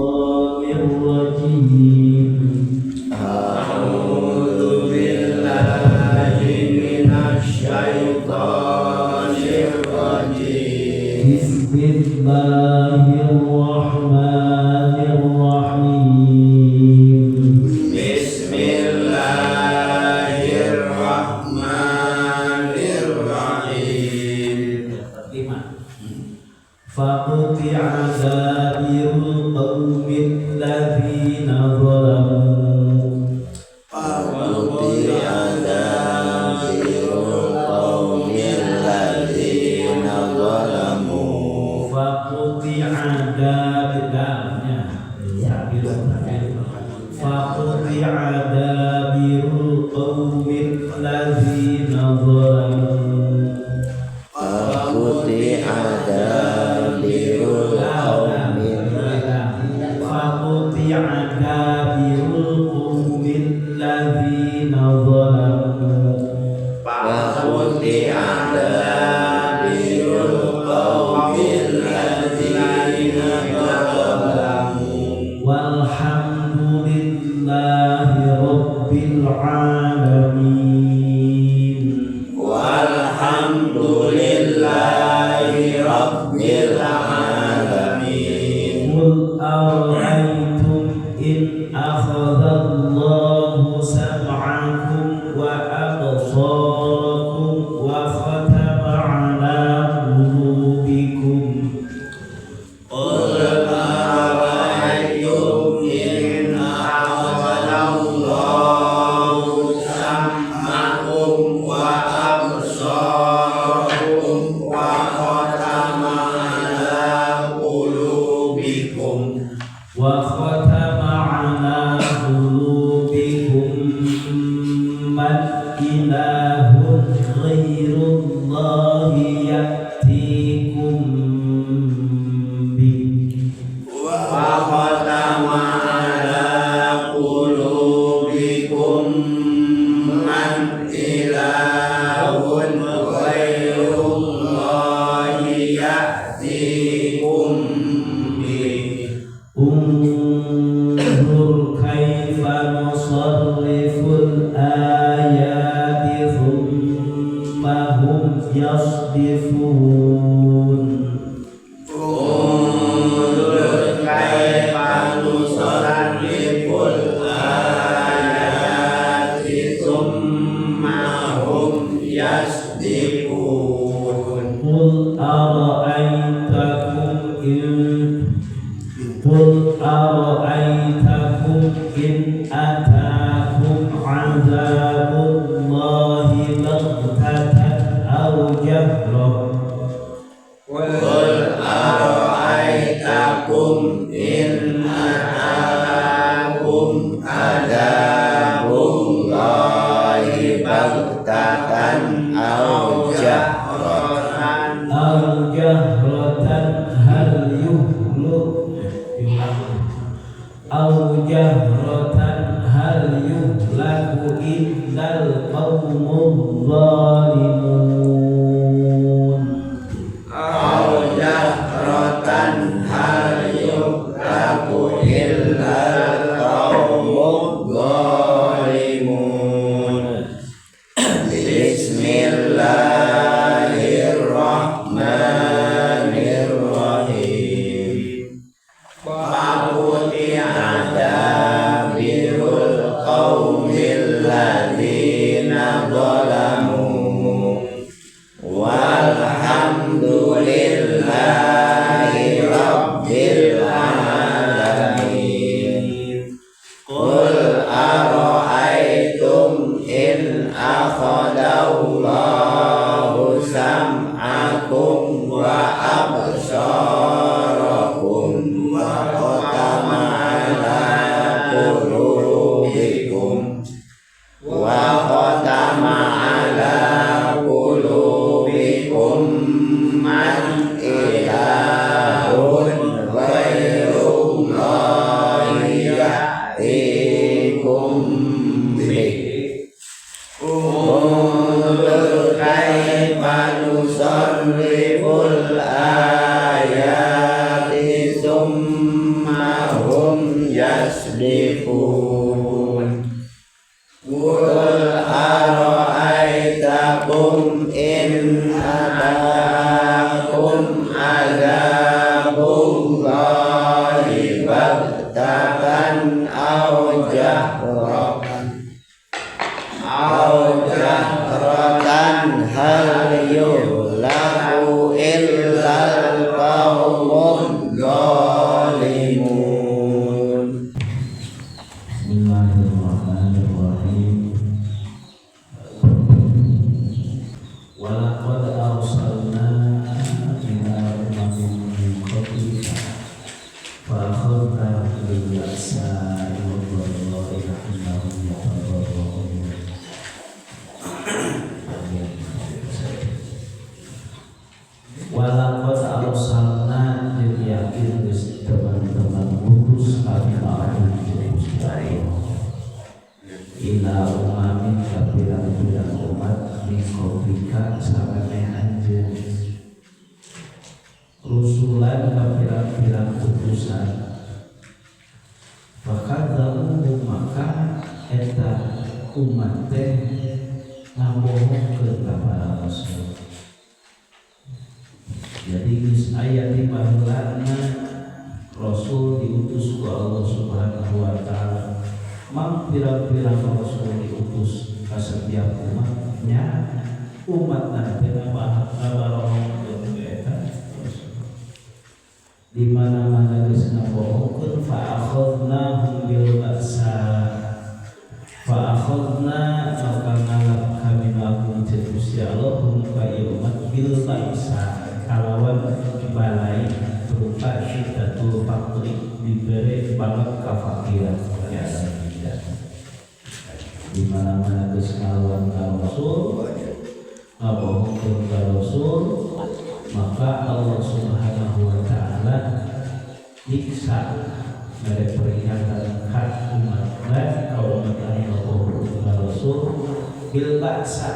الشيطان الرجيم أعوذ بالله من الشيطان الرجيم بسم الله الرحمن الرحيم بسم الله الرحمن الرحيم فقطع دابر القوم الذين ظلموا فقطع دابر القوم الذين ظلموا فقطع دابرnya فقطع دابر القوم الذين ظلموا فقطع دابر القوم فقطع دابر القوم الذين ظلموا فقطع دابر القوم الذين ظلموا والحمد لله رب العالمين والحمد لله رب العالمين قل أرأيتم إن أخذ الله سمعكم وأبصاركم وختم على قلوبكم قل أرأيتم إن أخذ الله سمعكم وأبصاركم وختم على قلوبكم وختم على قلوبكم من إله غير الله يأتيكم به وختم على قلوبكم من إله غير الله يأتيكم به انظر كيف نصرف الآيات ثم هم يصدفون انظر كيف نصرف الآيات ثم هم يصدفون قل أرأيتكم إن أتاكم عذاب الله بغتة أو جهرة قل أرأيتكم إن أتاكم عذاب الله بغتة أو جهرة هل يهلك إلا القوم الظالمون أو جهرة هل يهلك إلا القوم الظالمون بسم الله الرحمن الرحيم فقطع دابر القوم الذين ظلموا والحمد لله رب العالمين قل أرأيتم إن أخذ الله سمعكم وأبصاركم وختم على قلوبكم من إله غير الله يأتيكم به انظر كيف نصرف الآيات Tuhan saraneh anjeun rusulan ka pirang-pirang utusan fakadzabu maka eta umat teh ngabohongkeun ka para rasul. Jadi geus aya di baheulana rasul diutus ku Allah Subhanahu wa taala. Mang pirang-pirang rasul diutus ka setiap umatnya, umat nanti ngabarohongkeun eta di mana-mana geus ngabohongkeun fa akhadnahum bil ba'sa fa akhadna maka ngalap kami lakukan Gusti Allah hum ka umat bil ba'sa kalawan balai berupa syiddatul faqri diberi banget kafakiran ya tidak di mana-mana geus ngalawan ka Rasul ngabohongkeun ka Rasul maka Allah Subhanahu wa taala nyiksa mere peringatan ka umat lain kalau matanya ngabohongkeun ka Rasul bil ba'sa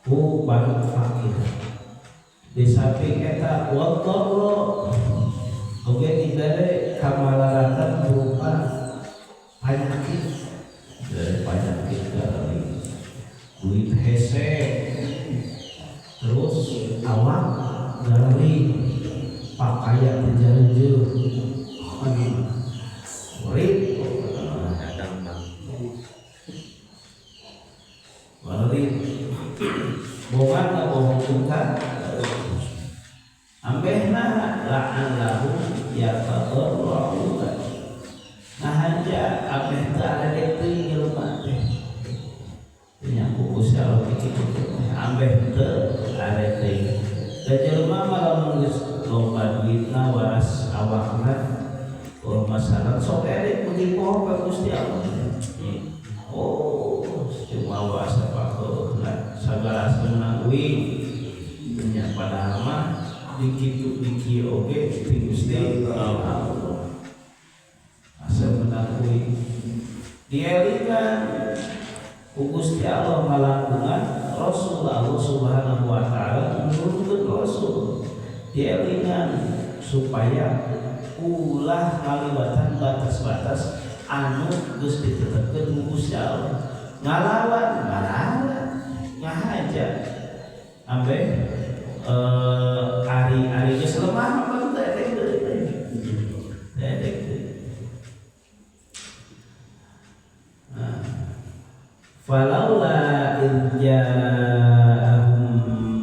ku banget fakir di samping eta waddarra oge dibere kamalaratan berupa penyakit dari penyakit dari kulit hese terus awak dari pakaian terjauh murid bohong ngabohongkeun ambehna la'allahu yatadarra'u ngahaja abeh teh arek teh jelema teh nya kukus Allah kitu ambeh teh arek teh da jelema lamun geus loba duitna waras awakna or masalah sok erek meuting poho ka Gusti Allah oh cuma waras apa sagala senang uing nya padahal mah dikit oge ti Gusti Allah asa menakui dielingan ku Gusti Allah ngalangkungan Rasul Allah Subhanahu wa taala menurunkeun Rasul dielingan supaya ulah ngaliwatan batas-batas anu geus ditetepkeun ku Gusti Allah ngalawan ngahaja ambe ari geus lemah mah teh falaula irja'ahum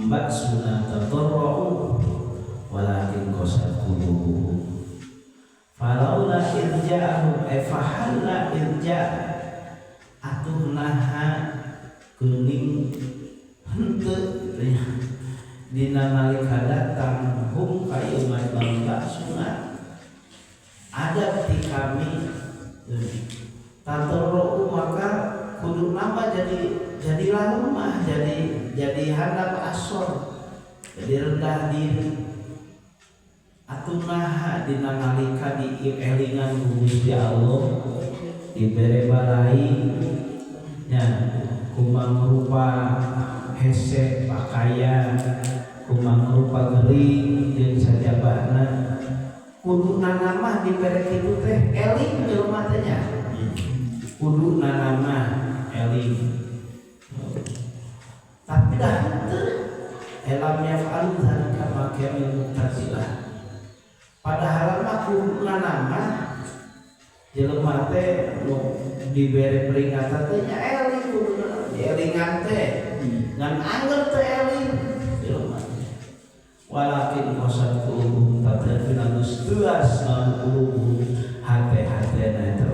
ba'suna tadarra'u walakin qasat qulubuhum falaula irja'ahum fahalla irja' atuh naha geuning henteu dina nalika datang hum ka umat bangsa sunat ada di kami tadarra'u maka kudu nambah jadi lemah jadi handap asor jadi rendah diri atunaha dina nalika dielingan ku Gusti Allah dibere balai nya kumang rupa hese pakaian kumang rupa gering jeung sajabana kudu nanamah dibere kitu teh eling jelema teh nya kudu nanamah eling tapi dah henteu elamnya fa'al dzalika makamil muktasilah padahal mah kudu nanamah jelema teh nu dibere peringatan teh nya eling kudu dielingan teh ngan angger teh eling jelema walakin qasat qulubuhum tadrifuna dustuas qulubuhum hate-hatena eta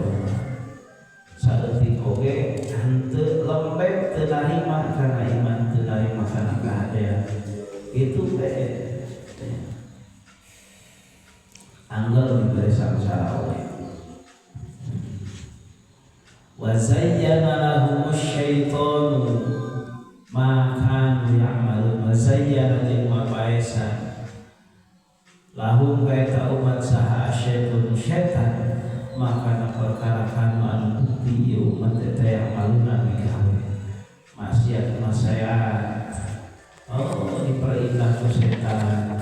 saeutik oge henteu lembek teu narima kana iman teu narima kana kahadean itu teh angger diberi samsara oge wa zayyana lahumus syaitanu ma kanu ya'malun wa zayyana jeung mapaesan lahum kaita umat saha syaitun syaitan maka perkara kanu anu bukti umat eta yang maluna migawe maksiat maksiat diperindah ku setan,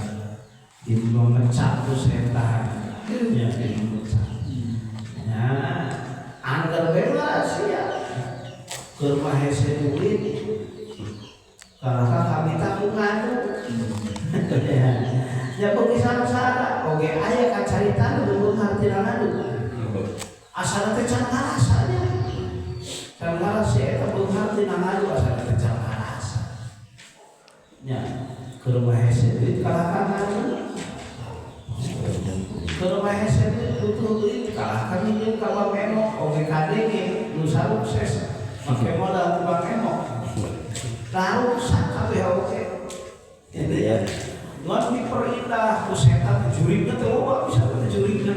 dimecah ku setan, ya dimecah. Ya, anggar bela sia ke rumah hese duit, kalau kami tahu ngadu. Ya bagi sana-sana, oke ayah kan cari tanah dulu harti ngadu. Asal teh can rasanya. Can rasa eta belum harti ngadu asal teh can rasa. Ya, ke rumah hese duit kalahkan ngadu. Ke rumah hese duit butuh duit kalahkan ini kalau memang oke kadenge nu sukses. Pakai modal tukang emok. Tahu sakabeh oke. Jadi ya, nggak diperindah, ku setan jurigna teh loba bisa jurigna.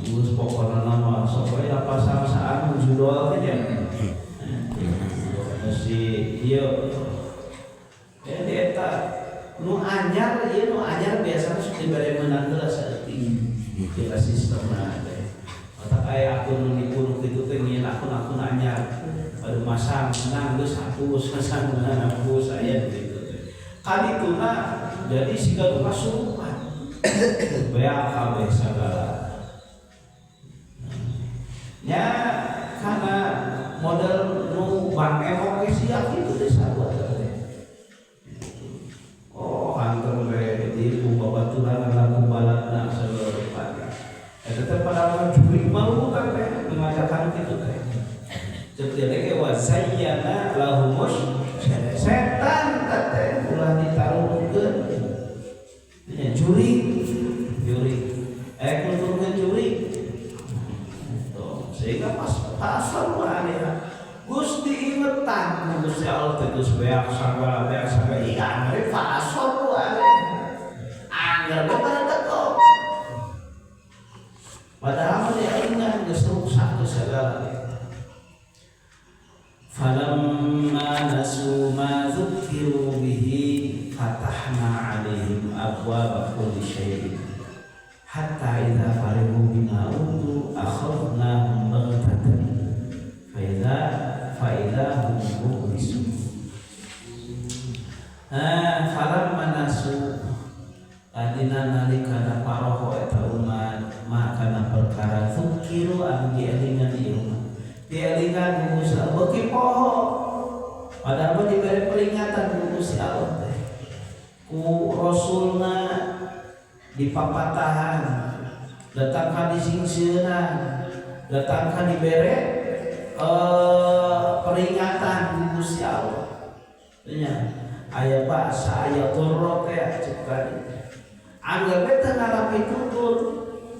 Geus pokona nama supaya pasang saan judol teh ya. Si ieu jadi eta nu anyar ieu nu anyar biasana sudah dibere meunang heula saeutik. Kita sistemna teh. Otak aya akun nipu kitu teh nyieun akun anyar. Baru masang senang geus hapus, masang hapus aya gitu. Kali itu jadi siga kasurupan beak kabeh sagala ya karena model nu bang emok siap itu teh sahabat oh hantar we di babaturan lagu balatna seluruh pagi eta teh pada jurig malu kan teh mengajakan kitu teh ceuk ge wa sayyana lahumus setan teh ulah ditaruhkeun nya juri kulturkeun juri tuh sehingga pasar area Gusti ingetan Gusti Allah teh geus beak sagala iya meureun pasar area anggar pada detok padahal dia ingat geus rusak segala falamma nasu ma dzukiru bihi fatahna alaihim abwaaba kulli syai'in hatta idza farihu bima utu akhadnahum baghtatan fa idza hum mublisun. Falamma nasu adina nalika paroho eta umat maka perkara dzukiru anu dielingan ieu dielingan Gusti Allah beuki poho padahal diberi peringatan Gusti Allah teh ku rasulna dipapatahan datangkan disingsieunan datangkan dibere peringatan Gusti Allah nya aya basa aya turut teh ceuk anggar teh ngarapi tutur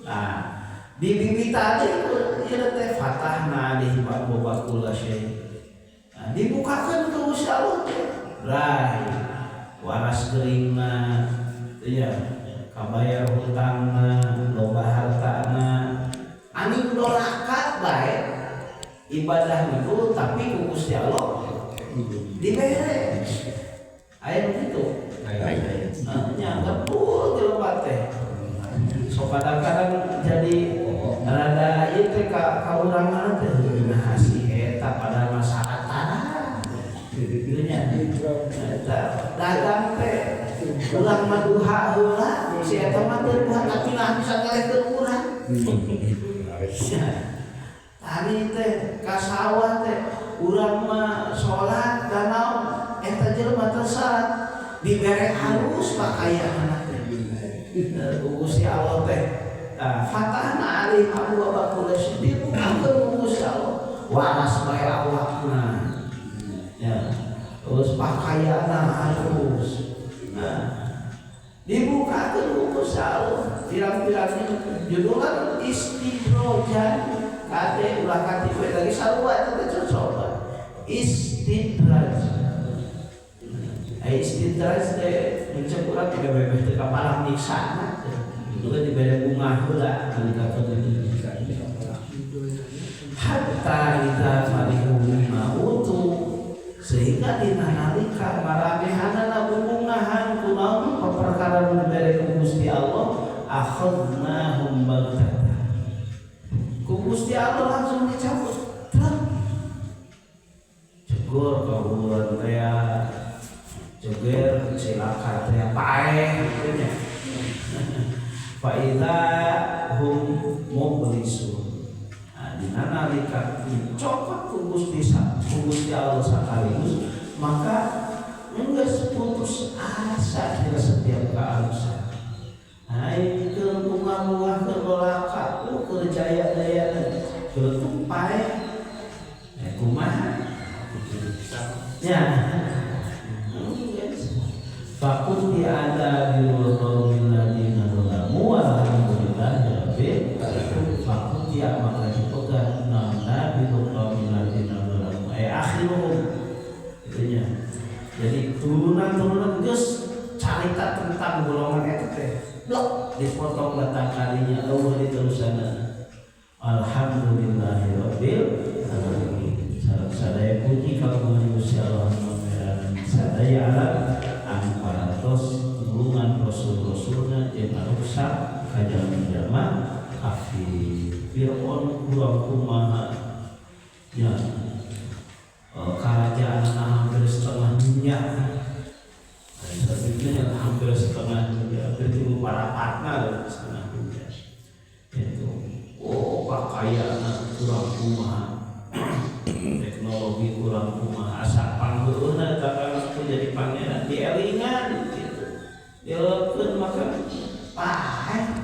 nah di bibita ieu teh fatahna alaihi abwaaba kulli syai'. Dibukakeun ku Gusti Allah teh. Rai waras geuringna teu ya kabayar hutangna loba hartana anu dolakat bae ibadah itu tapi ku Gusti Allah dibere. Aya kitu. Aya. Nya betul jelema teh. So kadang-kadang jadi rada ieu teh ka urang teh nah si eta pada masyarakat tanah kitu nya eta dagang teh ulang maduha heula si eta mah teh buat tapi lah bisa ngalehkeun urang tadi teh ka sawah teh urang mah salat da naon eta jelema teh salat dibere halus pakaianna teh Gusti Allah teh fatahna alaihi abwaaba kulli syai' dibukakeun Gusti Allah waras bae awakna ya terus pakaianna halus dibukakeun Gusti Allah pirang-pirang judulna istidrojan kade ulah katipe lagi sarua eta coba istidraj istidraj teh mencek urang tiga bebeh teh kapalang nyiksana itu kan diberi bunga heula nalika penting hatta idza farihu bima utu sehingga dina nalika maranehanna bungahan kunaon perkara nu dibere ku Gusti Allah akhadnahum baghtatan ku Gusti Allah langsung dicabut cegur ka bulan teh joger silakan teh paeh gitu nya. Fa idza hum mublisun. Dina nalika dicopot ku Gusti Allah sakaligus, maka geus putus asa dina setiap kealusan. Ai keur bunga-bunga keur dolaka keur jaya-jaya keur tupai. Kumaha? Ya. Fakuti ada birul qaumil ladina zalamu walhamdulillahi rabbil alamin. Fakuti maka dipegang nana birul qaumil ladina zalamu akhiruhum. Itunya. Jadi turunan geus carita tentang golongan eta teh. Blok dipotong letak kalinya Allah diterusana. Alhamdulillahi rabbil alamin. Sadaya puji kagungan Gusti Allah sadaya alam angkaratos tulungan rasul-rasulna jeung aruksa kajalma kafir Fir'aun kurang kumaha ya kerajaan hampir setengah dunia sebenarnya hampir setengah dunia berarti parapatna setengah dunia itu pakaian kurang kumaha teknologi kurang kumaha asa panggeueuna takana jadi pangeran dielingan gitu dieukeun maka paeh